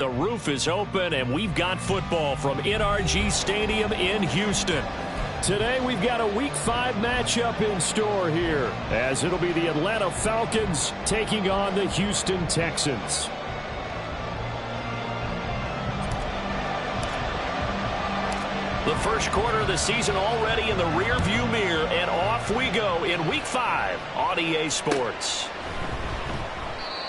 The roof is open, and we've got football from NRG Stadium in Houston. Today, we've got a Week 5 matchup in store here, as it'll be the Atlanta Falcons taking on the Houston Texans. The first quarter of the season already in the rearview mirror, and off we go in Week 5 on EA Sports.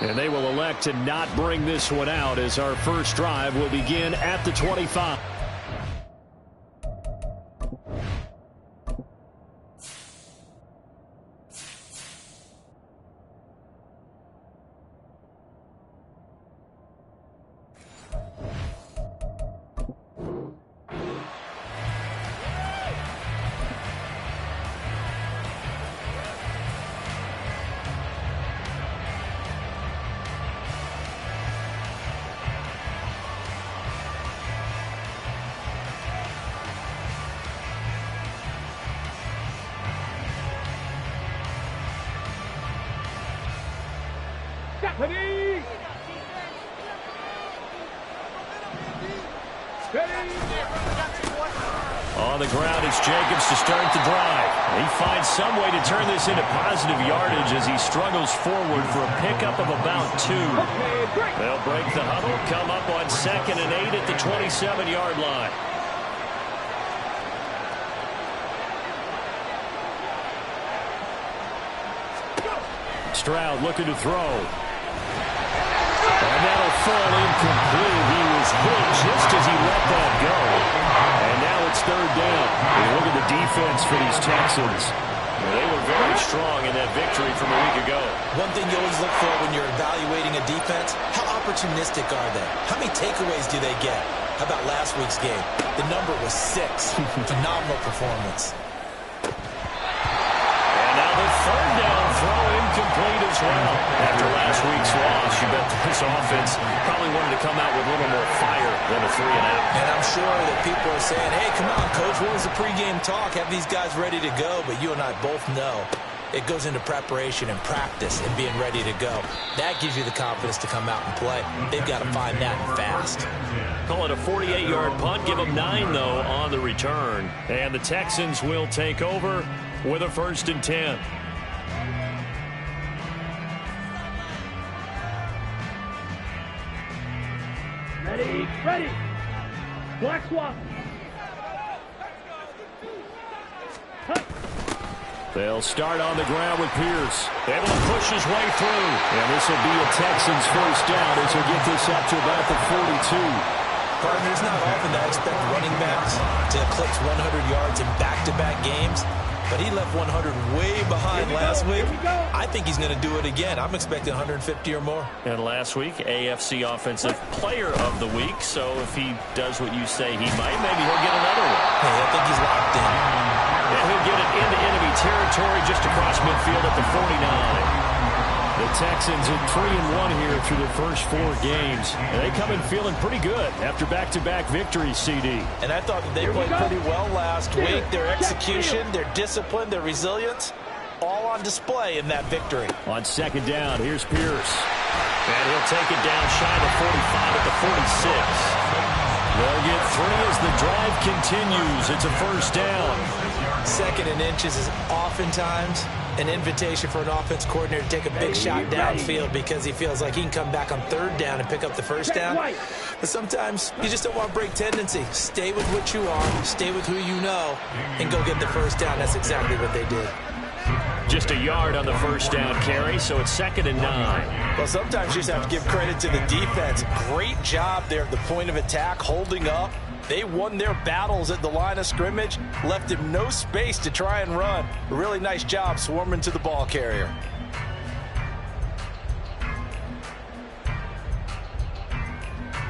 And they will elect to not bring this one out as our first drive will begin at the 25. On the ground, it's Jacobs to start the drive. He finds some way to turn this into positive yardage as he struggles forward for a pickup of about 2. They'll break the huddle, come up on 2nd and 8 at the 27-yard line. Stroud looking to throw. And that'll fall incomplete. He was hit just as he let that go. And now it's 3rd down. And look at the defense for these Texans. They were very strong in that victory from a week ago. One thing you always look for when you're evaluating a defense, how opportunistic are they? How many takeaways do they get? How about last week's game? The number was 6. Phenomenal performance. And now the 3rd down throw incomplete as well. After last week's loss, you bet this offense probably wanted to come out with a little more fire than a 3-and-out. And I'm sure that people are saying, hey, come on, Coach, what was the pregame talk? Have these guys ready to go? But you and I both know it goes into preparation and practice and being ready to go. That gives you the confidence to come out and play. They've got to find that fast. Call it a 48-yard punt. Give them 9, though, on the return. And the Texans will take over with a 1st and 10. Ready. Black swap. They'll start on the ground with Pierce. Able to push his way through. And this will be a Texans 1st down as he'll get this up to about the 42. Partner, it's not often that I expect running backs to eclipse 100 yards in back-to-back games, but he left 100 way behind last week. I think he's going to do it again. I'm expecting 150 or more. And last week, AFC Offensive Player of the Week. So if he does what you say he might, maybe he'll get another one. Hey, I think he's locked in. And he'll get it into enemy territory just across midfield at the 49. The Texans are 3-1 here through the first 4 games. And they come in feeling pretty good after back-to-back victories, CD. And I thought that they played pretty well last week. Their execution, their discipline, their resilience, all on display in that victory. On 2nd down, here's Pierce. And he'll take it down shy of the 45 at the 46. They'll get 3 as the drive continues. It's a 1st down. 2nd and inches is oftentimes an invitation for an offense coordinator to take a big shot downfield because he feels like he can come back on 3rd down and pick up the 1st down. But sometimes you just don't want to break tendency. Stay with what you are, stay with who you know, and go get the 1st down. That's exactly what they did. Just a yard on the 1st down carry, so it's 2nd and 9. Well, sometimes you just have to give credit to the defense. Great job there at the point of attack, holding up. They won their battles at the line of scrimmage, left him no space to try and run. A really nice job swarming to the ball carrier.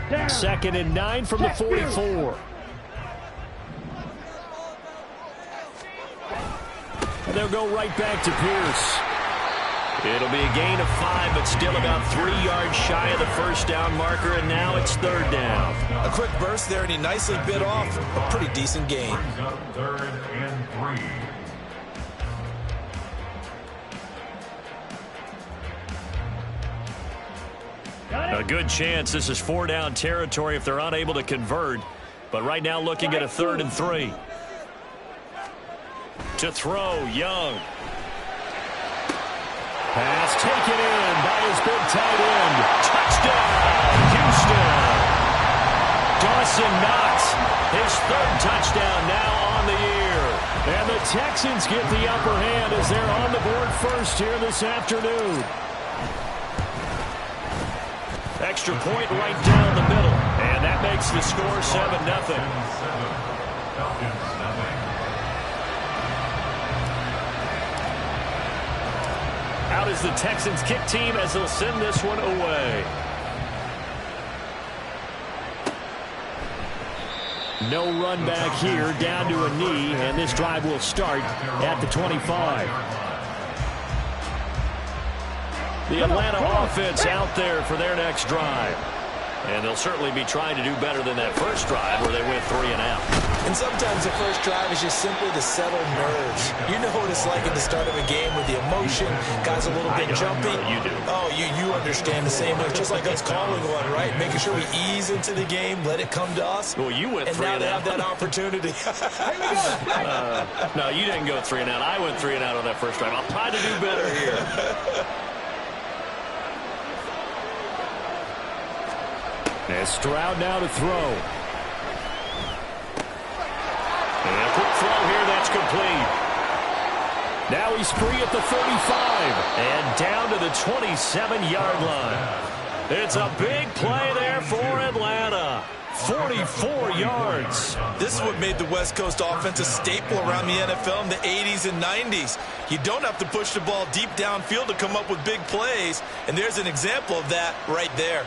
Down. 2nd and 9 from the 44. And they'll go right back to Pierce. It'll be a gain of 5, but still about 3 yards shy of the 1st down marker, and now it's 3rd down. A quick burst there, and he nicely bit off a pretty decent gain. 3rd and 3. A good chance this is 4-down territory if they're unable to convert. But right now looking at a 3rd and 3. To throw, Young. Pass taken in by his big tight end. Touchdown, Houston. Dawson Knox, his 3rd touchdown now on the year. And the Texans get the upper hand as they're on the board first here this afternoon. Extra point right down the middle. And that makes the score 7-0. Out is the Texans kick team as they'll send this one away. No run back here, down to a knee, and this drive will start at the 25. The Atlanta offense out there for their next drive. And they'll certainly be trying to do better than that first drive where they went 3 and out. And sometimes the first drive is just simply to settle nerves. You know what it's like at the start of a game with the emotion. Guys a little bit jumpy. You do. Oh, you understand the same way. Just like us calling one, right? Making sure we ease into the game, let it come to us. Well, you went 3 and out. And now they have that opportunity. No, you didn't go 3 and out. I went 3 and out on that first drive. I'll try to do better here. And Stroud now to throw. And a quick throw here, that's complete. Now he's free at the 35. And down to the 27-yard line. It's a big play there for Atlanta. 44 yards. This is what made the West Coast offense a staple around the NFL in the 80s and 90s. You don't have to push the ball deep downfield to come up with big plays. And there's an example of that right there.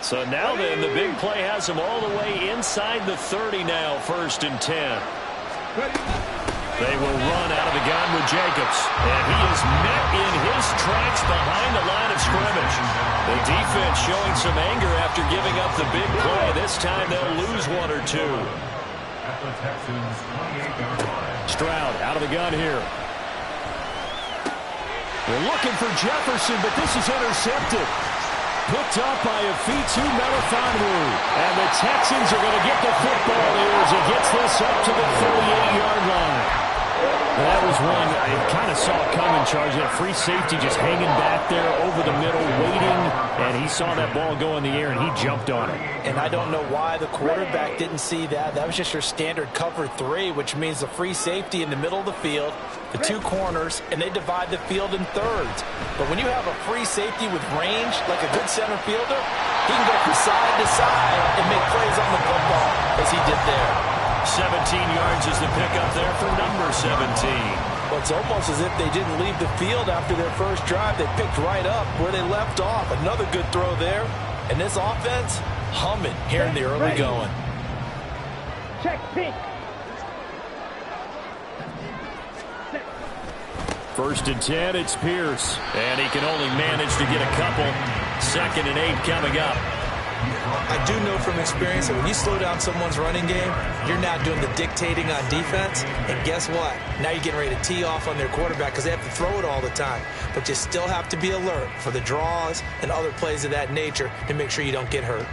So now then, the big play has him all the way inside the 30 now, 1st and 10. They will run out of the gun with Jacobs. And he is met in his tracks behind the line of scrimmage. The defense showing some anger after giving up the big play. This time they'll lose 1 or 2. At the Texans' 28-yard line. Stroud out of the gun here. They're looking for Jefferson, but this is intercepted. Picked up by Afitu Melifonwu. And the Texans are going to get the football here as it gets this up to the 38-yard line. And that was one I kind of saw coming, Charge. That free safety just hanging back there over the middle, waiting. And he saw that ball go in the air, and he jumped on it. And I don't know why the quarterback didn't see that. That was just your standard cover 3, which means the free safety in the middle of the field, the 2 corners, and they divide the field in thirds. But when you have a free safety with range, like a good center fielder, he can go from side to side and make plays on the football, as he did there. 17 yards is the pickup there for number 17. Well, it's almost as if they didn't leave the field after their first drive. They picked right up where they left off. Another good throw there. And this offense, humming here in the early going. Check, pink. 1st and 10, it's Pierce. And he can only manage to get a couple. 2nd and 8 coming up. I do know from experience that when you slow down someone's running game, you're now doing the dictating on defense. And guess what? Now you're getting ready to tee off on their quarterback because they have to throw it all the time. But you still have to be alert for the draws and other plays of that nature to make sure you don't get hurt.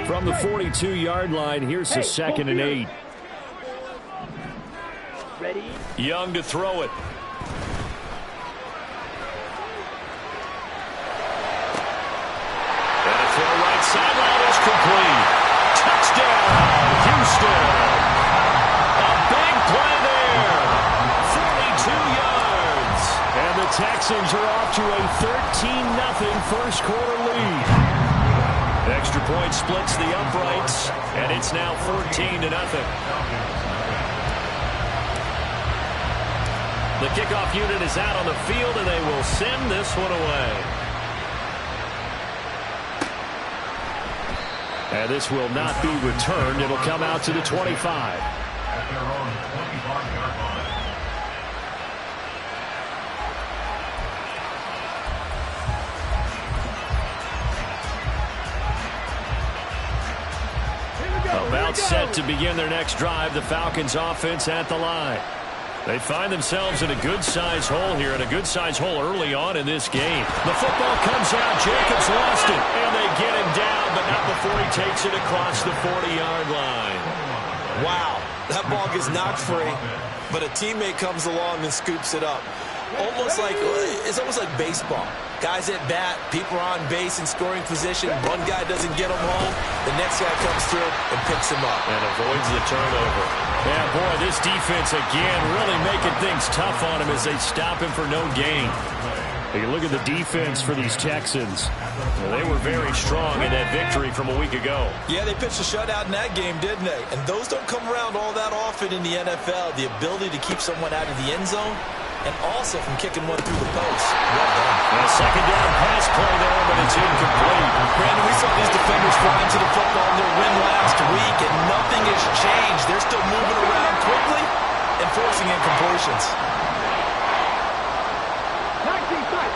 From the 42-yard line, here's the 2nd and 8. Ready? Young to throw it. And a throw right sideline is complete. Touchdown, Houston. A big play there. 42 yards. And the Texans are off to a 13-0 first quarter lead. Extra point splits the uprights, and it's now 14-0. The kickoff unit is out on the field, and they will send this one away. And this will not be returned. It'll come out to the 25. At their own 25-yard line. About set Set to begin their next drive, the Falcons offense at the line. They find themselves in a good-sized hole here, and a good-sized hole early on in this game. The football comes out. Jacobs lost it, and they get him down, but not before he takes it across the 40-yard line. Wow, that ball gets knocked free, but a teammate comes along and scoops it up. It's almost like baseball. Guys at bat, people are on base in scoring position. One guy doesn't get him home. The next guy comes through and picks him up. And avoids the turnover. Yeah, boy, this defense again really making things tough on him as they stop him for no gain. You look at the defense for these Texans. Well, they were very strong in that victory from a week ago. Yeah, they pitched a shutout in that game, didn't they? And those don't come around all that often in the NFL. The ability to keep someone out of the end zone and also from kicking one through the post. Well done. A second down pass play there, but it's incomplete. Brandon, we saw these defenders flying to the football in their win last week, and nothing has changed. They're still moving around quickly and forcing incompletions. 19 tight.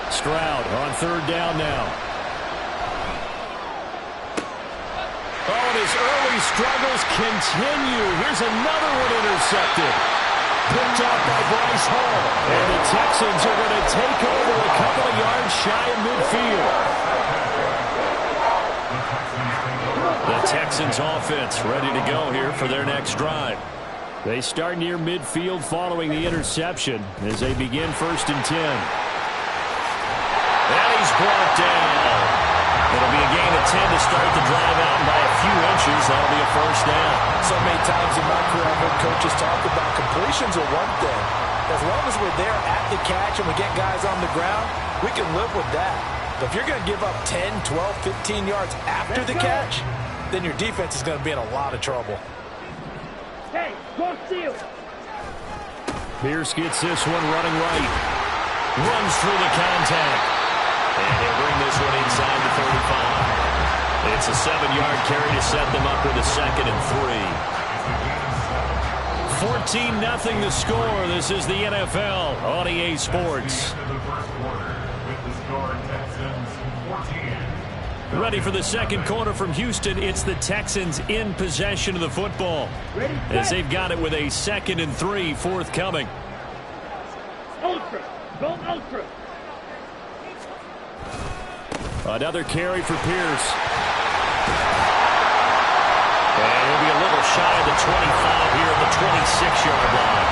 Stroud on third down now. Oh, and his early struggles continue. Here's another one intercepted. Picked off by Bryce Hall. And the Texans are going to take over a couple of yards shy of midfield. The Texans offense ready to go here for their next drive. They start near midfield following the interception as they begin 1st and 10. And he's brought down. It'll be a gain of 10 to start the drive out, and by a few inches, that'll be a 1st down. So many times in my career, I've heard coaches talk about completions are one thing. As long as we're there at the catch and we get guys on the ground, we can live with that. But if you're going to give up 10, 12, 15 yards after the catch, then your defense is going to be in a lot of trouble. Hey, go steal. Pierce gets this one running right. Runs through the contact. And he'll bring this one inside the 35. It's a 7-yard carry to set them up with a 2nd and 3. 14-0 the score. This is the NFL on EA Sports. Ready for the second quarter from Houston. It's the Texans in possession of the football as they've got it with a 2nd and 3 forthcoming. Ultra. Go ultra. Another carry for Pierce. And he'll be a little shy of the 25 here at the 26-yard line.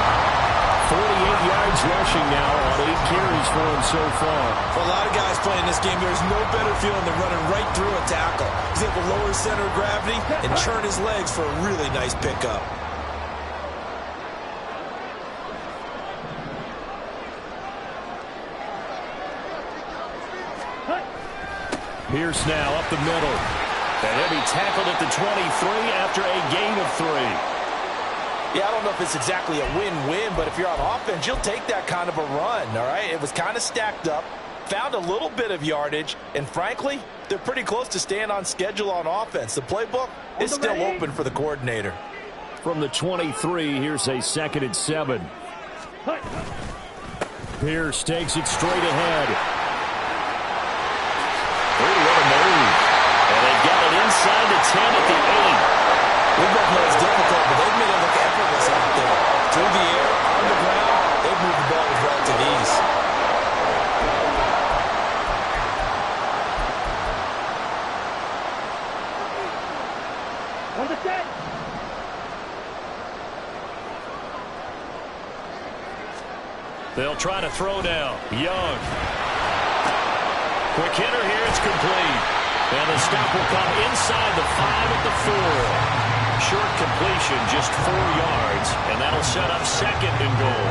48 yards rushing now on 8 carries for him so far. For a lot of guys playing this game, there's no better feeling than running right through a tackle. He's able to lower his center of gravity and churn his legs for a really nice pickup. Pierce now up the middle. And he'll be tackled at the 23 after a gain of 3. Yeah, I don't know if it's exactly a win-win, but if you're on offense, you'll take that kind of a run, all right? It was kind of stacked up, found a little bit of yardage, and frankly, they're pretty close to staying on schedule on offense. The playbook is still open for the coordinator. From the 23, here's a 2nd and 7. Pierce takes it straight ahead. Oh, what a move. And they've got it inside the 10 at the 8. We both know it's difficult, but they've made it look effortless out there. Through the air, on the ground, they've moved the ball with relative ease. On the set. They'll try to throw now. Young. Quick hitter here. It's complete. And the stop will come inside the 5 at the 4. Short completion, just 4 yards. And that'll set up 2nd and goal.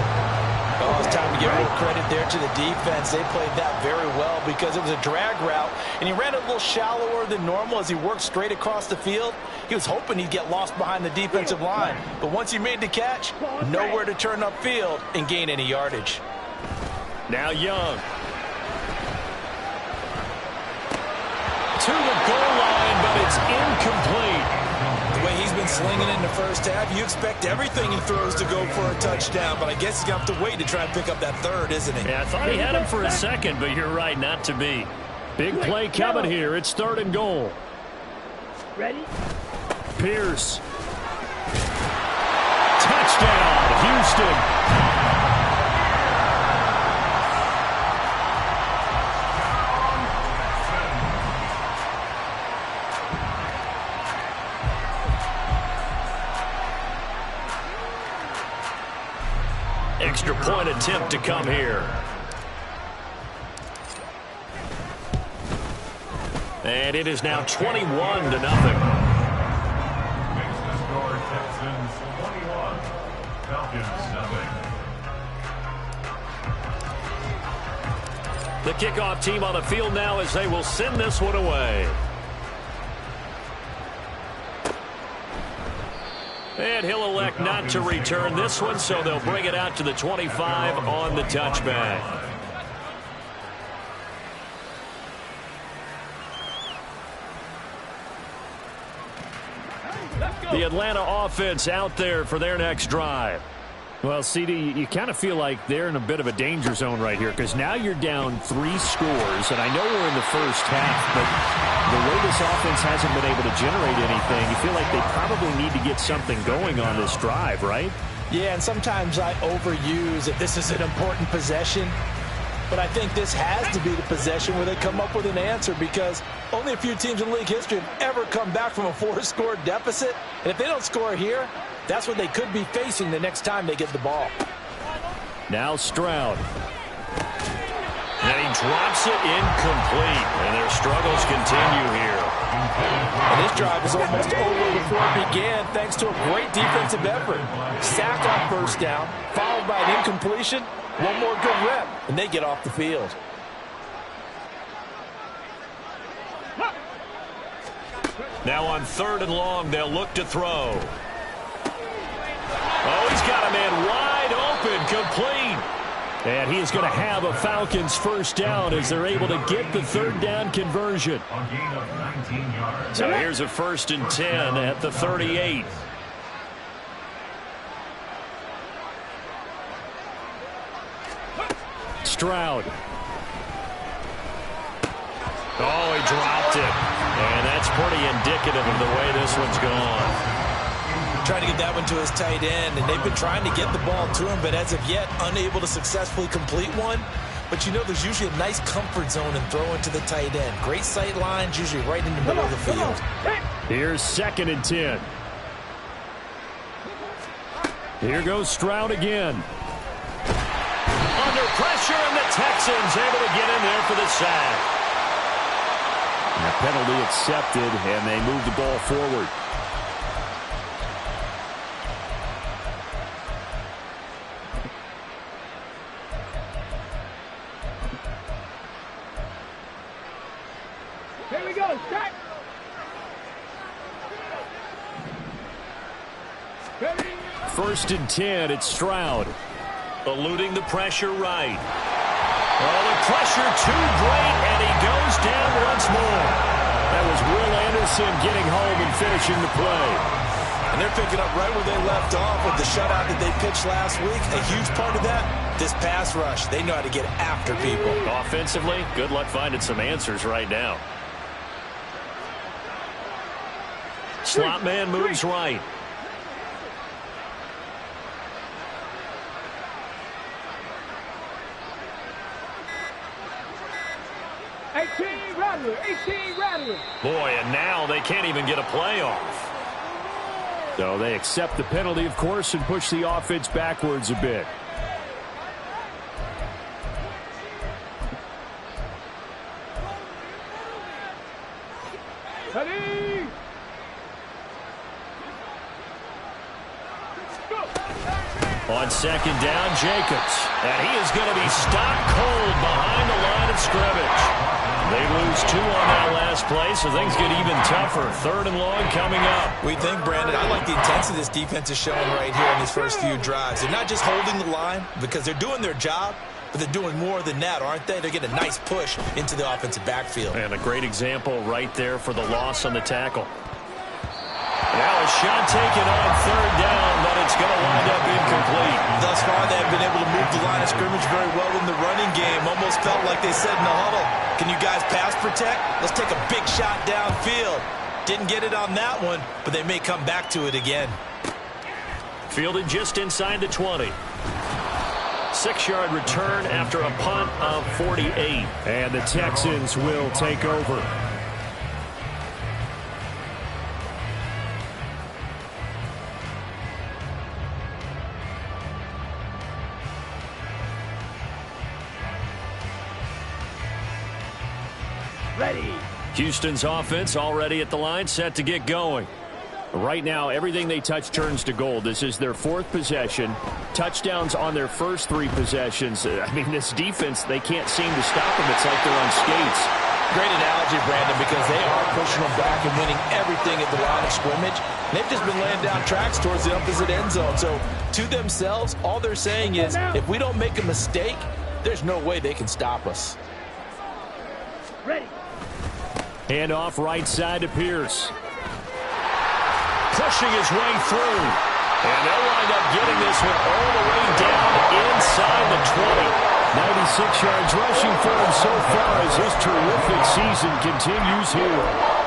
Oh, it's time to give more credit there to the defense. They played that very well because it was a drag route, and he ran a little shallower than normal as he worked straight across the field. He was hoping he'd get lost behind the defensive line, but once he made the catch, nowhere to turn upfield and gain any yardage. Now Young. To the goal line, but it's incomplete. The way he's been slinging in the first half, you expect everything he throws to go for a touchdown, but I guess he's going to have to wait to try and pick up that 3rd, isn't he? Yeah, I thought he had him for a second, but you're right, not to be. Big play coming here. It's 3rd and goal. Ready? Pierce. Touchdown, Houston. Extra point attempt to come here. And it is now 21-0. Makes the score Texans 21, Falcons 0. The kickoff team on the field now as they will send this one away. And he'll elect not to return this one, so they'll bring it out to the 25 on the touchback. The Atlanta offense out there for their next drive. Well, CD, you kind of feel like they're in a bit of a danger zone right here because now you're down 3 scores, and I know we're in the first half, but the way this offense hasn't been able to generate anything, you feel like they probably need to get something going on this drive, right? Yeah, and sometimes I overuse if this is an important possession, but I think this has to be the possession where they come up with an answer because only a few teams in league history have ever come back from a 4-score deficit, and if they don't score here, that's what they could be facing the next time they get the ball. Now Stroud. And he drops it incomplete. And their struggles continue here. And this drive is almost over before it began thanks to a great defensive effort. Sack on first down, followed by an incompletion. One more good rep, and they get off the field. Now on 3rd and long, they'll look to throw. Oh, he's got a man wide open, complete. And he is going to have a Falcons first down as they're able to get the 3rd down conversion. A gain of 19 yards. So here's a 1st and 10 at the 38. Stroud. Oh, he dropped it. And that's pretty indicative of the way this one's gone. Trying to get that one to his tight end, and they've been trying to get the ball to him, but as of yet, unable to successfully complete one. But you know there's usually a nice comfort zone in throwing to the tight end. Great sight lines, usually right in the middle of the field. Here's 2nd and 10. Here goes Stroud again. Under pressure, and the Texans able to get in there for the sack. And the penalty accepted, and they move the ball forward. Here we go, set. Ready? 1st and 10, it's Stroud. Eluding the pressure right. Oh, the pressure too great, and he goes down once more. That was Will Anderson getting home and finishing the play. And they're picking up right where they left off with the shutout that they pitched last week. A huge part of that, this pass rush. They know how to get after people. Offensively, good luck finding some answers right now. Slot man moves right. Boy, and now they can't even get a playoff. So they accept the penalty, of course, and push the offense backwards a bit. Ready? On 2nd down, Jacobs. And he is going to be stopped cold behind the line of scrimmage. They lose 2 on that last play, so things get even tougher. 3rd and long coming up. We think, Brandon, I like the intensity this defense is showing right here in these first few drives. They're not just holding the line because they're doing their job, but they're doing more than that, aren't they? They're getting a nice push into the offensive backfield. And a great example right there for the loss on the tackle. Now a shot taken on 3rd down, but it's going to wind up incomplete. Thus far, they have been able to move moved the line of scrimmage very well in the running game. Almost felt like they said in the huddle, can you guys pass protect? Let's take a big shot downfield. Didn't get it on that one, but they may come back to it again. Fielded just inside the 20. 6-yard return after a punt of 48. And the Texans will take over. Ready. Houston's offense already at the line, set to get going. Right now, everything they touch turns to gold. This is their 4th possession. Touchdowns on their first 3 possessions. I mean, this defense, they can't seem to stop them. It's like they're on skates. Great analogy, Brandon, because they are pushing them back and winning everything at the line of scrimmage. They've just been laying down tracks towards the opposite end zone. So, to themselves, all they're saying is, if we don't make a mistake, there's no way they can stop us. Ready. Hand off right side to Pierce. Pushing his way through. And they'll wind up getting this one all the way down inside the 20. 96 yards rushing for him so far as his terrific season continues here.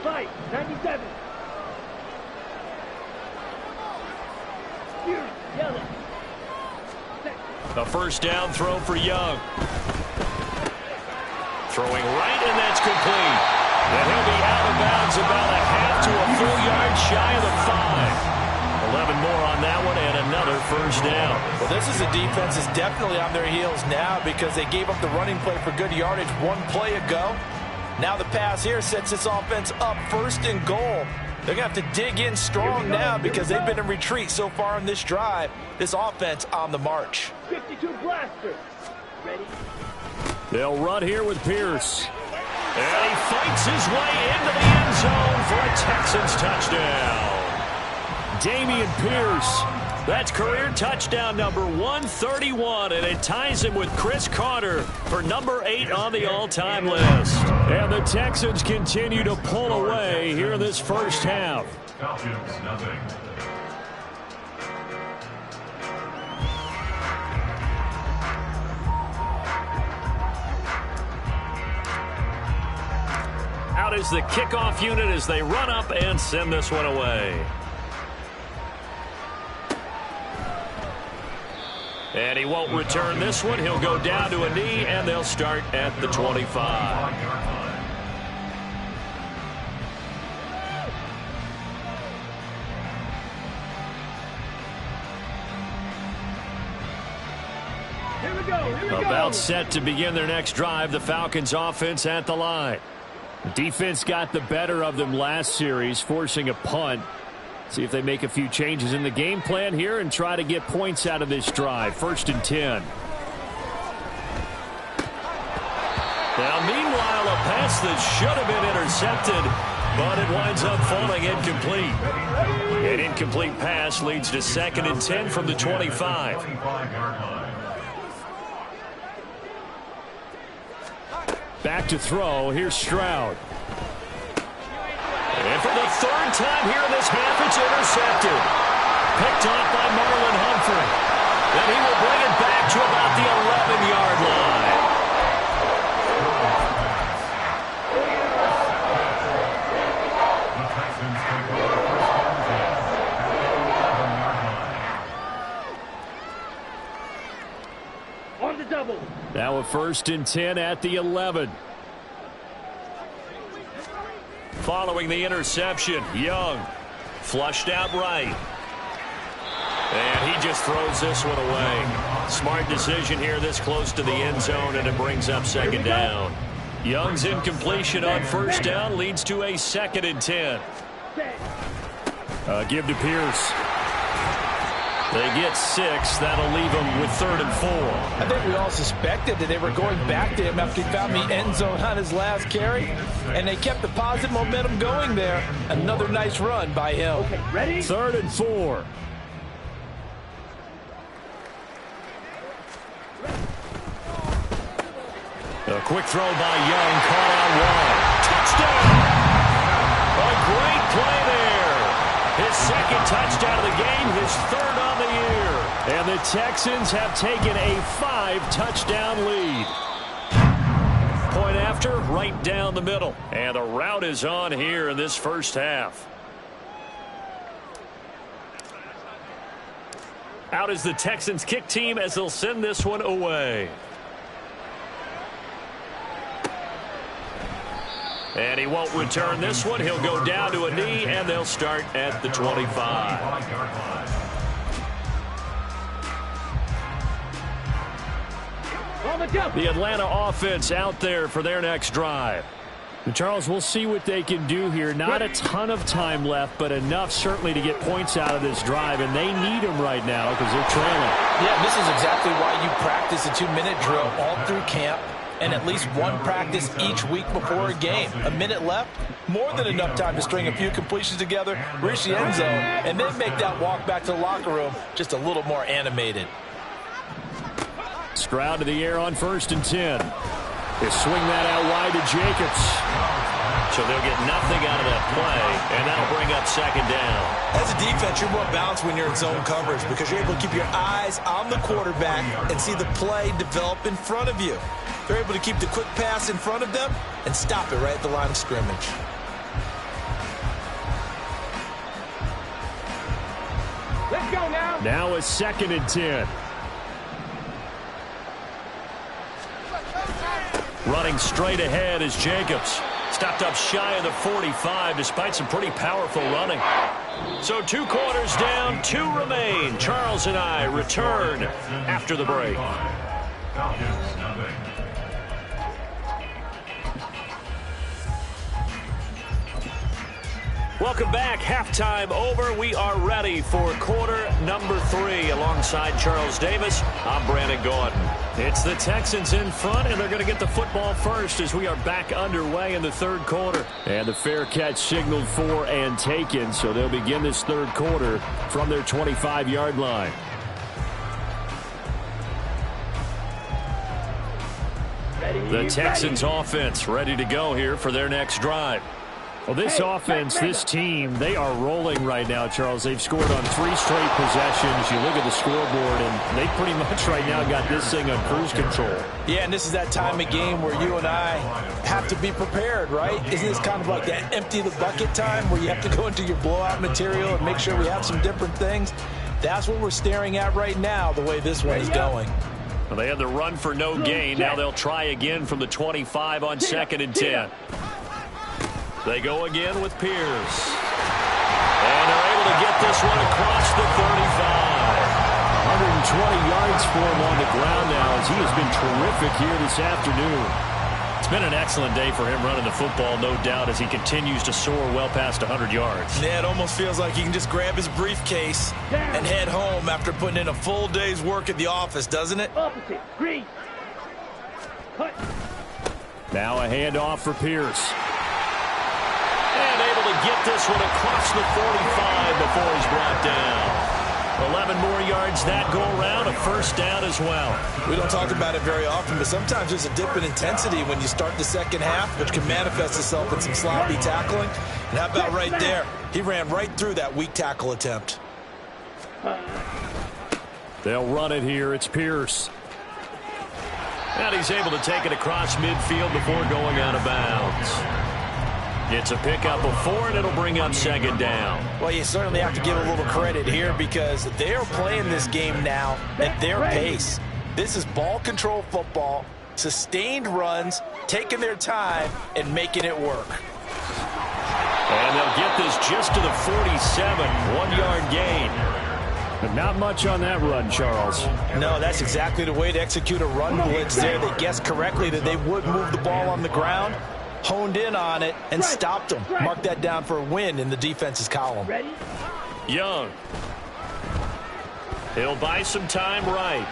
Fight. 97. Yellow. A first down throw for Young. Throwing right, and that's complete. And he'll be out of bounds about a half to a full yard shy of the 5. 11 more on that one, and another first down. Well, this is a defense that's definitely on their heels now because they gave up the running play for good yardage 1 play ago. Now the pass here sets this offense up 1st and goal. They're going to have to dig in strong now because they've been in retreat so far in this drive. This offense on the march. 52 blaster. Ready. They'll run here with Pierce. And he fights his way into the end zone for a Texans touchdown. Dameon Pierce. That's career touchdown number 131, and it ties him with Chris Carter for number 8 on the all-time list. And the Texans continue to pull away here in this first half. Falcons, nothing. Out is the kickoff unit as they run up and send this one away. And he won't return this one. He'll go down to a knee, and they'll start at the 25. Here we go. About set to begin their next drive, the Falcons offense at the line. Defense got the better of them last series, forcing a punt. See if they make a few changes in the game plan here and try to get points out of this drive. 1st and 10. Now, meanwhile, a pass that should have been intercepted, but it winds up falling incomplete. An incomplete pass leads to 2nd and 10 from the 25. Back to throw. Here's Stroud. And for the 3rd time here in this half, it's intercepted. Picked off by Marlon Humphrey. Then he will bring it back to about the 11-yard line. On the double. Now a 1st and 10 at the 11. Following the interception, Young flushed out right. And he just throws this one away. Smart decision here this close to the end zone, and it brings up 2nd down. Young's incompletion on 1st down leads to a 2nd and 10. Give to Pierce. They get 6. That'll leave them with 3rd and 4. I think we all suspected that they were going back to him after he found the end zone on his last carry, and they kept the positive momentum going there. Another nice run by him. Okay, ready? 3rd and 4. A quick throw by Young, caught out wide. Touchdown! A great play there. His 2nd touchdown of the game, his 3rd on the year. And the Texans have taken a 5-touchdown lead. Point after, right down the middle. And the route is on here in this first half. Out is the Texans kick team as they'll send this one away. And he won't return this one. He'll go down to a knee, and they'll start at the 25. The Atlanta offense out there for their next drive. And Charles, we'll see what they can do here. Not a ton of time left, but enough certainly to get points out of this drive, and they need them right now because they're trailing. Yeah, this is exactly why you practice a 2-minute drill all through camp, and at least one practice each week before a game. A minute left, more than enough time to string a few completions together, reach the end zone, and then make that walk back to the locker room just a little more animated. Stroud to the air on 1st and 10. They swing that out wide to Jacobs. So they'll get nothing out of that play, and that'll bring up 2nd down. As a defense, you're more balanced when you're in zone coverage because you're able to keep your eyes on the quarterback and see the play develop in front of you. They're able to keep the quick pass in front of them and stop it right at the line of scrimmage. Let's go now. Now a 2nd and 10. Running straight ahead is Jacobs. Stopped up shy of the 45 despite some pretty powerful running. So 2 quarters down, 2 remain. Charles and I return after the break. Falcons, nothing. Welcome back. Halftime over. We are ready for quarter number 3. Alongside Charles Davis, I'm Brandon Gordon. It's the Texans in front, and they're going to get the football first as we are back underway in the 3rd quarter. And the fair catch signaled for and taken, so they'll begin this 3rd quarter from their 25-yard line. The Texans offense ready to go here for their next drive. Well, this offense, this team, they are rolling right now, Charles. They've scored on 3 straight possessions. You look at the scoreboard, and they pretty much right now got this thing on cruise control. Yeah, and this is that time of game where you and I have to be prepared, right? Isn't this kind of like that empty the bucket time where you have to go into your blowout material and make sure we have some different things? That's what we're staring at right now, the way this one is going. Well, they had the run for no gain. Now they'll try again from the 25 on 2nd and 10. They go again with Pierce. And they're able to get this one across the 35. 120 yards for him on the ground now as he has been terrific here this afternoon. It's been an excellent day for him running the football, no doubt, as he continues to soar well past 100 yards. Yeah, it almost feels like he can just grab his briefcase and head home after putting in a full day's work at the office, doesn't it? Opposite. Green. Cut. Now a handoff for Pierce. And able to get this one across the 45 before he's brought down. 11 more yards that go around, a 1st down as well. We don't talk about it very often, but sometimes there's a dip in intensity when you start the 2nd half, which can manifest itself in some sloppy tackling. And how about right there? He ran right through that weak tackle attempt. They'll run it here. It's Pierce. And he's able to take it across midfield before going out of bounds. It's a pickup of 4, and it'll bring up 2nd down. Well, you certainly have to give a little credit here because they're playing this game now at their pace. This is ball control football, sustained runs, taking their time, and making it work. And they'll get this just to the 47, 1-yard gain. But not much on that run, Charles. No, that's exactly the way to execute a run blitz there. They guessed correctly that they would move the ball on the ground, honed in on it, and stopped them. Mark that down for a win in the defense's column. Ready? Young. He'll buy some time right.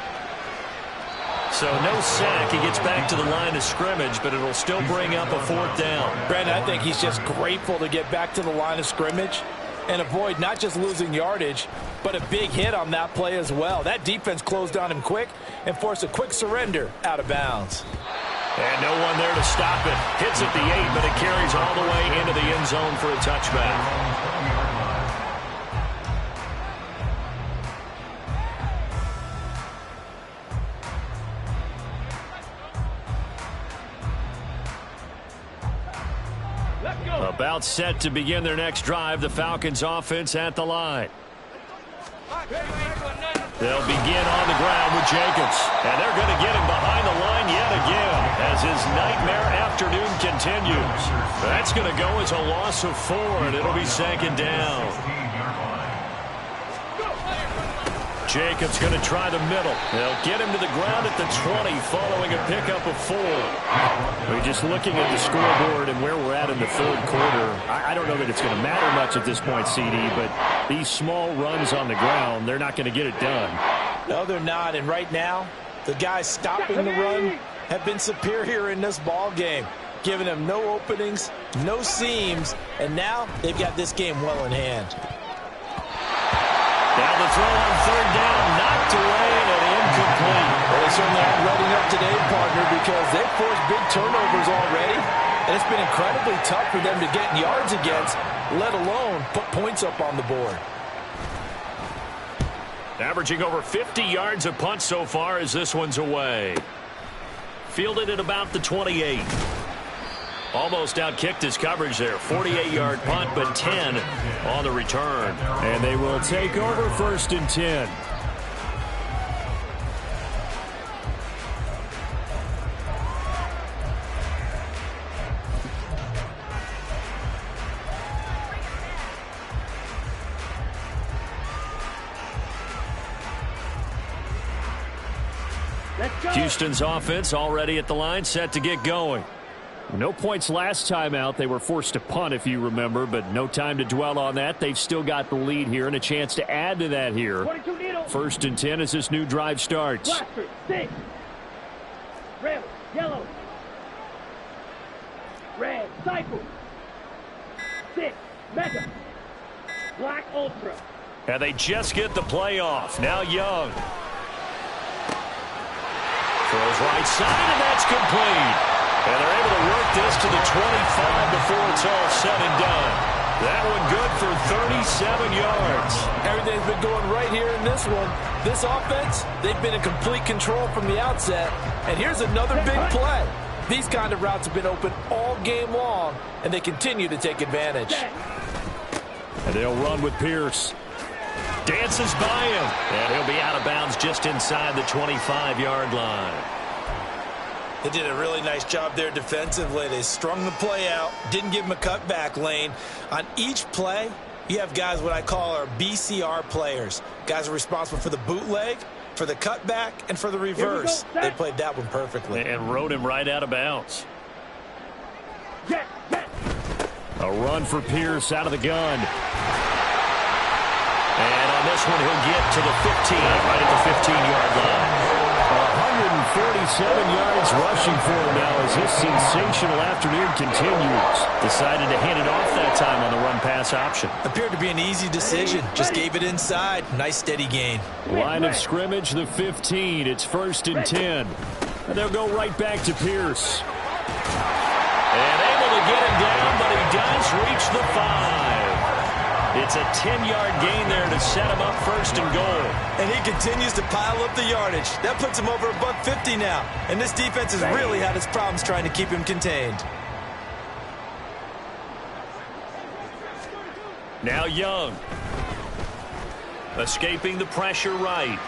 So no sack. He gets back to the line of scrimmage, but it'll still bring up a 4th down. Brandon, I think he's just grateful to get back to the line of scrimmage and avoid not just losing yardage, but a big hit on that play as well. That defense closed on him quick and forced a quick surrender out of bounds. And no one there to stop it. Hits at the 8, but it carries all the way into the end zone for a touchback. About set to begin their next drive, the Falcons offense at the line. They'll begin on the ground with Jacobs. And they're going to get him behind the line yet again as his nightmare afternoon continues. That's going to go as a loss of 4, and it'll be 2nd down. Jacobs going to try the middle. They'll get him to the ground at the 20 following a pickup of 4. We're just looking at the scoreboard and where we're at in the 3rd quarter. I don't know that it's going to matter much at this point, CD, but these small runs on the ground, they're not going to get it done. No, they're not. And right now, the guys stopping the run have been superior in this ball game, giving them no openings, no seams, and now they've got this game well in hand. Now the throw on 3rd down, knocked away and incomplete. Well, they certainly aren't reading up today, partner, because they've forced big turnovers already, and it's been incredibly tough for them to get yards against, let alone put points up on the board. Averaging over 50 yards a punt so far as this one's away. Fielded at about the 28. Almost outkicked his coverage there. 48-yard punt, but 10 on the return. And they will take over 1st and 10. Houston's offense already at the line, set to get going. No points last time out. They were forced to punt, if you remember, but no time to dwell on that. They've still got the lead here and a chance to add to that here. 1st and 10 as this new drive starts. Blaster, 6. Red, yellow. Red, cycle. 6, mega. Black, ultra. And they just get the play off. Now Young. Throws right side, and that's complete. And they're able to work this to the 25 before it's all said and done. That one good for 37 yards. Everything's been going right here in this one. This offense, they've been in complete control from the outset. And here's another big play. These kind of routes have been open all game long, and they continue to take advantage. And they'll run with Pierce. Dances by him. And he'll be out of bounds just inside the 25-yard line. They did a really nice job there defensively. They strung the play out, didn't give him a cutback lane. On each play, you have guys what I call our BCR players. Guys are responsible for the bootleg, for the cutback, and for the reverse. They played that one perfectly. And rode him right out of bounds. A run for Pierce out of the gun. And on this one, he'll get to the 15, right at the 15-yard line. 147 yards rushing for him now as his sensational afternoon continues. Decided to hand it off that time on the run-pass option. Appeared to be an easy decision. Just gave it inside. Nice steady gain. Line of scrimmage, the 15. It's 1st and 10. And they'll go right back to Pierce. And able to get him down, but he does reach the 5. It's a 10-yard gain there to set him up 1st and goal. And he continues to pile up the yardage. That puts him over $150 now. And this defense has really had its problems trying to keep him contained. Now Young. Escaping the pressure right.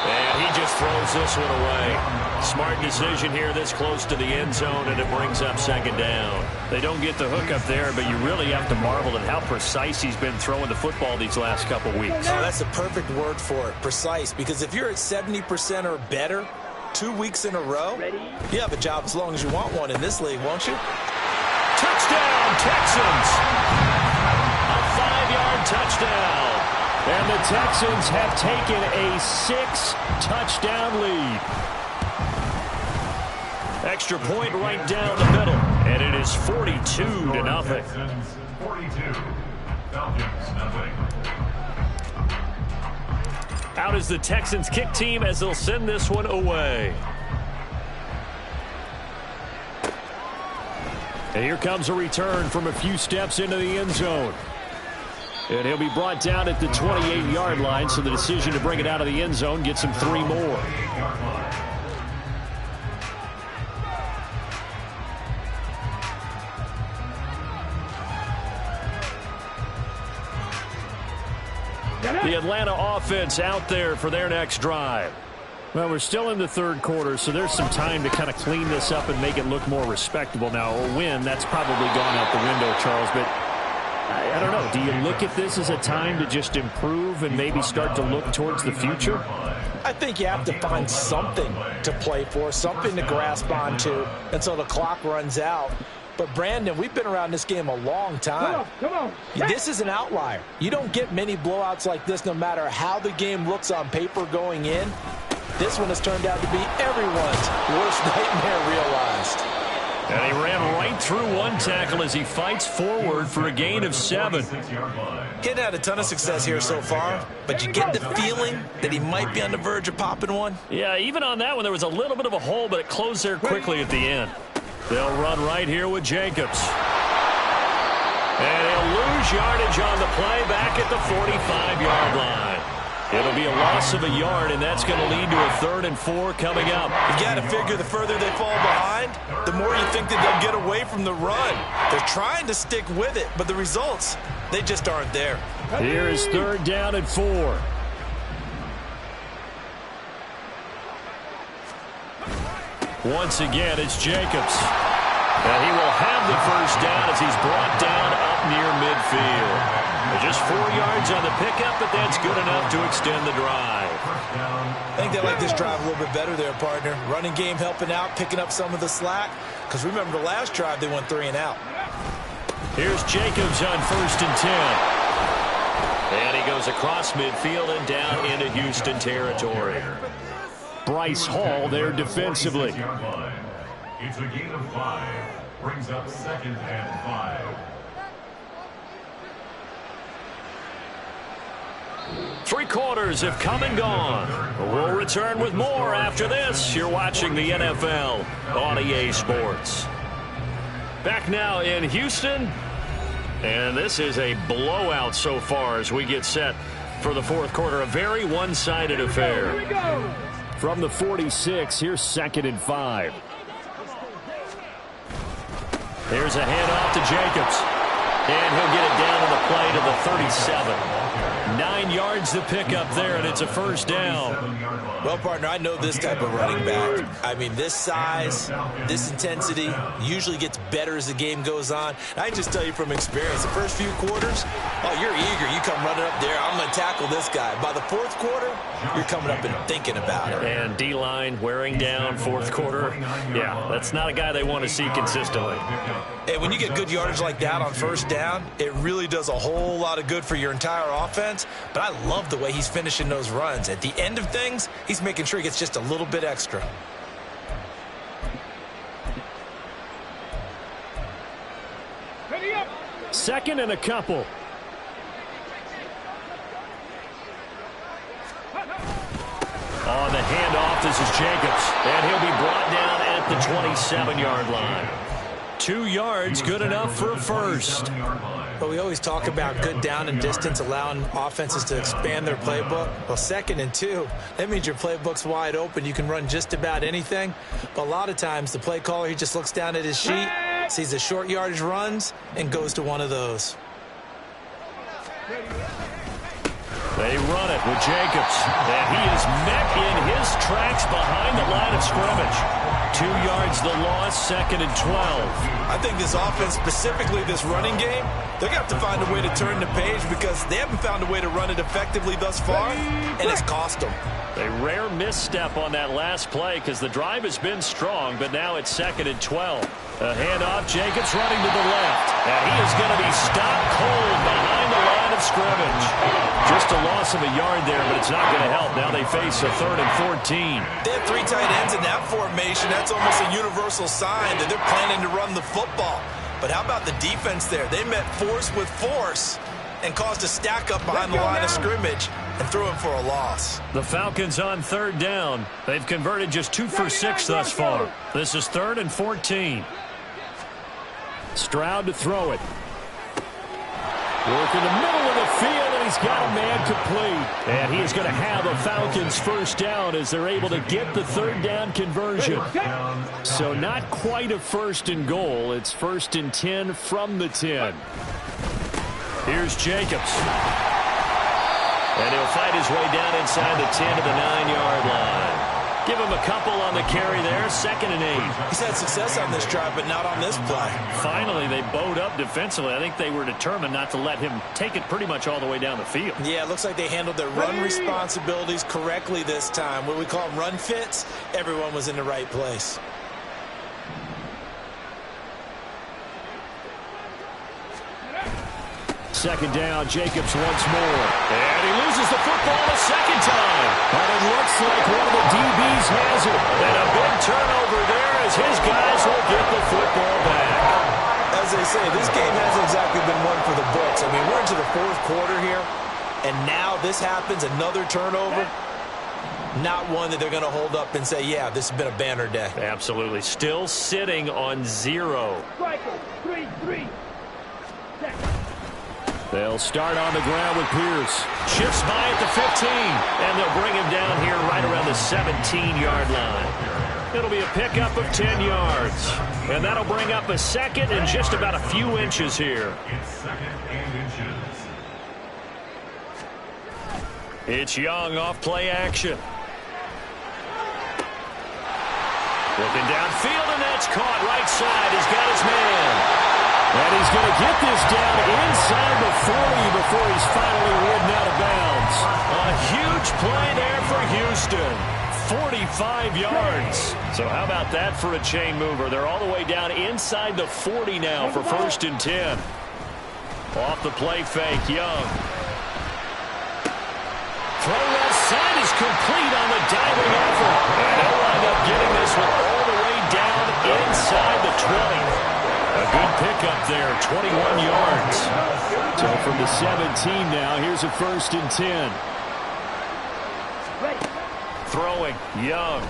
And he just throws this one away. Smart decision here this close to the end zone, and it brings up 2nd down. They don't get the hook up there, but you really have to marvel at how precise he's been throwing the football these last couple weeks. Oh, that's the perfect word for it, precise, because if you're at 70% or better 2 weeks in a row, you have a job as long as you want one in this league, won't you? Touchdown, Texans! A 5-yard touchdown. And the Texans have taken a 6-touchdown lead. Extra point right down the middle. And it is 42-0. Texans 42. Falcons nothing. Out is the Texans kick team as they'll send this one away. And here comes a return from a few steps into the end zone. And he'll be brought down at the 28-yard line, so the decision to bring it out of the end zone gets him 3 more. The Atlanta offense out there for their next drive. Well, we're still in the third quarter, so there's some time to kind of clean this up and make it look more respectable. Now, a win, that's probably gone out the window, Charles, but I don't know. Do you look at this as a time to just improve and maybe start to look towards the future? I think you have to find something to play for, something to grasp onto until the clock runs out. But, Brandon, we've been around this game a long time. Come on. This is an outlier. You don't get many blowouts like this no matter how the game looks on paper going in. This one has turned out to be everyone's worst nightmare realized. And he ran right through one tackle as he fights forward for a gain of 7. He hadn't had a ton of success here so far, but you get the feeling that he might be on the verge of popping one. Yeah, even on that one, there was a little bit of a hole, but it closed there quickly at the end. They'll run right here with Jacobs. And he'll lose yardage on the play back at the 45-yard line. It'll be a loss of a yard, and that's going to lead to a 3rd and 4 coming up. You got to figure the further they fall behind, the more you think that they'll get away from the run. They're trying to stick with it, but the results, they just aren't there. Here is 3rd down and 4. Once again, it's Jacobs. And he will have the first down as he's brought down up near midfield. Just 4 yards on the pickup, but that's good enough to extend the drive. I think they like this drive a little bit better there, partner. Running game helping out, picking up some of the slack. Because remember, the last drive, they went 3 and out. Here's Jacobs on 1st and 10. And he goes across midfield and down into Houston territory. Bryce Hall there defensively. It's a gain of 5. Brings up 2nd and 5. Three quarters have come and gone. We'll return with more after this. You're watching the NFL on EA Sports. Back now in Houston. And this is a blowout so far as we get set for the 4th quarter. A very one-sided affair. Here we go. From the 46, here's 2nd and 5. Here's a handoff to Jacobs. And he'll get it down on the play to the 37. 9 yards to pick up there, and it's a 1st down. Well, partner, I know this type of running back. I mean, this size, this intensity usually gets better as the game goes on. I just tell you from experience, the first few quarters, oh, you're eager. You come running up there, I'm going to tackle this guy. By the 4th quarter, you're coming up and thinking about it. And D-line wearing down 4th quarter. Yeah, that's not a guy they want to see consistently. Hey, when you get good yardage like that on 1st down, it really does a whole lot of good for your entire offense. But I love the way he's finishing those runs. At the end of things, he's making sure he gets just a little bit extra. Ready up. 2nd and a couple. On the handoff, this is Jacobs. And he'll be brought down at the 27-yard line. 2 yards, good enough for a 1st. But we always talk about good down and distance, allowing offenses to expand their playbook. Well, 2nd and 2, that means your playbook's wide open. You can run just about anything. But a lot of times, the play caller, he just looks down at his sheet, sees the short yardage runs, and goes to one of those. They run it with Jacobs. And he is met in his tracks behind the line of scrimmage. 2 yards the loss, 2nd and 12. I think this offense, specifically this running game, they're going to have to find a way to turn the page because they haven't found a way to run it effectively thus far, and it's cost them. A rare misstep on that last play because the drive has been strong, but now it's 2nd and 12. A handoff, Jacobs running to the left. And he is going to be stopped cold behind the line of scrimmage. Just a loss of a yard there, but it's not going to help. Now they face a 3rd and 14. They have 3 tight ends in that formation. That's almost a universal sign that they're planning to run the football. But how about the defense there? They met force with force and caused a stack up behind the line of scrimmage and threw him for a loss. The Falcons on 3rd down. They've converted just 2 for 6 thus far. This is 3rd and 14. Stroud to throw it. Work in the middle of the field, and he's got a man complete. And he is going to have a Falcons first down as they're able to get the 3rd down conversion. So not quite a 1st and goal. It's 1st and 10 from the 10. Here's Jacobs. And he'll fight his way down inside the 10 to the 9-yard line. Give him a couple on the carry there, 2nd and 8. He's had success on this drive, but not on this play. Finally, they bowed up defensively. I think they were determined not to let him take it pretty much all the way down the field. Yeah, it looks like they handled their run responsibilities correctly this time. What we call them run fits, everyone was in the right place. Second down, Jacobs once more. And he loses the football a second time. But it looks like one of the DBs has it. And a big turnover there as his guys will get the football back. As they say, this game hasn't exactly been one for the books. I mean, we're into the 4th quarter here, and now this happens, another turnover. Not one that they're going to hold up and say, yeah, this has been a banner day. Absolutely. Still sitting on 0. Striker, 3-3. They'll start on the ground with Pierce. Shifts by at the 15, and they'll bring him down here right around the 17-yard line. It'll be a pickup of 10 yards, and that'll bring up a 2nd and just about a few inches here. It's 2nd and inches. It's Young off play action. Looking downfield, and that's caught right side. He's got his man. And he's going to get this down inside the 40 before he's finally ridden out of bounds. A huge play there for Houston. 45 yards. So how about that for a chain mover? They're all the way down inside the 40 now for 1st and 10. Off the play fake, Young. Throw left side is complete on the diving effort. And they'll wind up getting this one all the way down inside the 20. A good pickup there, 21 yards. So from the 17 now, here's a 1st and 10. Throwing, Young.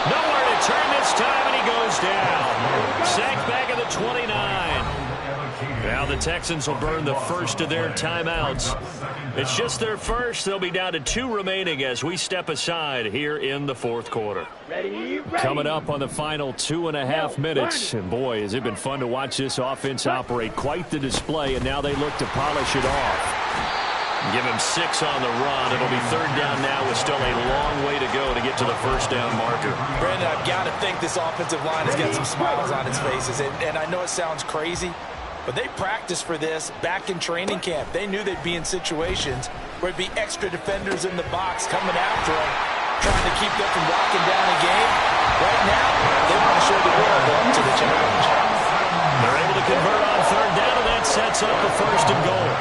Nowhere to turn this time, and he goes down. Sacked back at the 29. Now the Texans will burn the first of their timeouts. It's just their first. They'll be down to 2 remaining as we step aside here in the 4th quarter. Coming up on the final 2.5 minutes. And boy, has it been fun to watch this offense operate. Quite the display, and now they look to polish it off. Give him 6 on the run. It'll be 3rd down now with still a long way to go to get to the 1st down marker. Brandon, I've got to think this offensive line has got some smiles on its faces. And I know it sounds crazy, but they practiced for this back in training camp. They knew they'd be in situations where it'd be extra defenders in the box coming after them, trying to keep them from locking down a game. Right now, they want to show the world they're up to the challenge. They're able to convert on 3rd down, and that sets up the 1st and goal.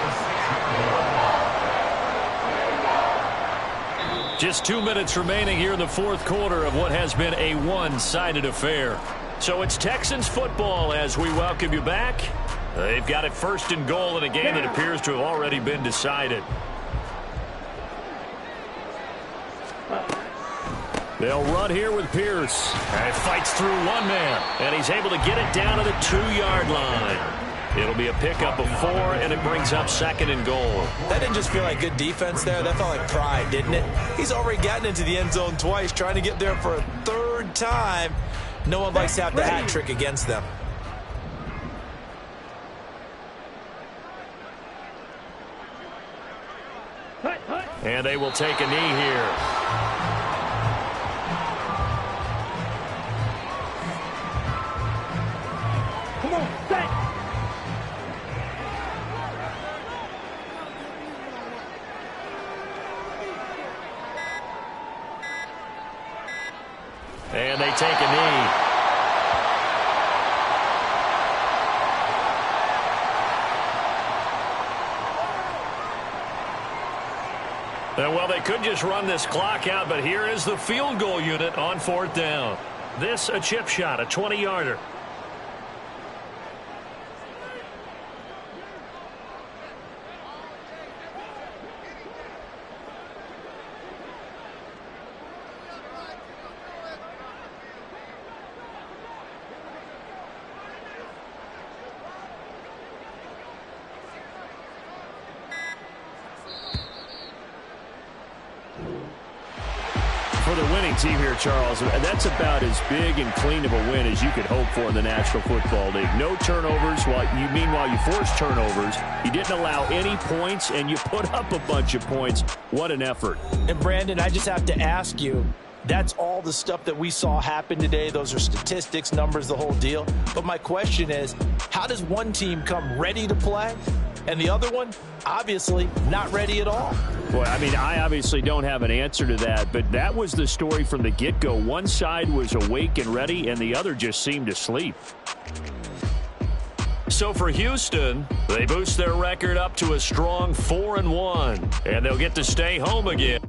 Just 2 minutes remaining here in the 4th quarter of what has been a one-sided affair. So it's Texans football as we welcome you back. They've got it 1st and goal in a game that appears to have already been decided. They'll run here with Pierce. And he fights through one man. And he's able to get it down to the 2-yard line. It'll be a pickup of 4, and it brings up 2nd and goal. That didn't just feel like good defense there. That felt like pride, didn't it? He's already gotten into the end zone twice, trying to get there for a 3rd time. No one likes to have the hat trick against them. And they will take a knee here. Come on, set. And they take a knee. Well, they could just run this clock out, but here is the field goal unit on 4th down. This a chip shot, a 20-yarder. For the winning team here, Charles, that's about as big and clean of a win as you could hope for in the National Football League. No turnovers. Meanwhile, you forced turnovers. You didn't allow any points, and you put up a bunch of points. What an effort. And, Brandon, I just have to ask you, that's all the stuff that we saw happen today. Those are statistics, numbers, the whole deal. But my question is, how does one team come ready to play and the other one, obviously, not ready at all? Boy, I mean, I obviously don't have an answer to that, but that was the story from the get-go. One side was awake and ready, and the other just seemed to sleep. So for Houston, they boost their record up to a strong 4-1, and they'll get to stay home again.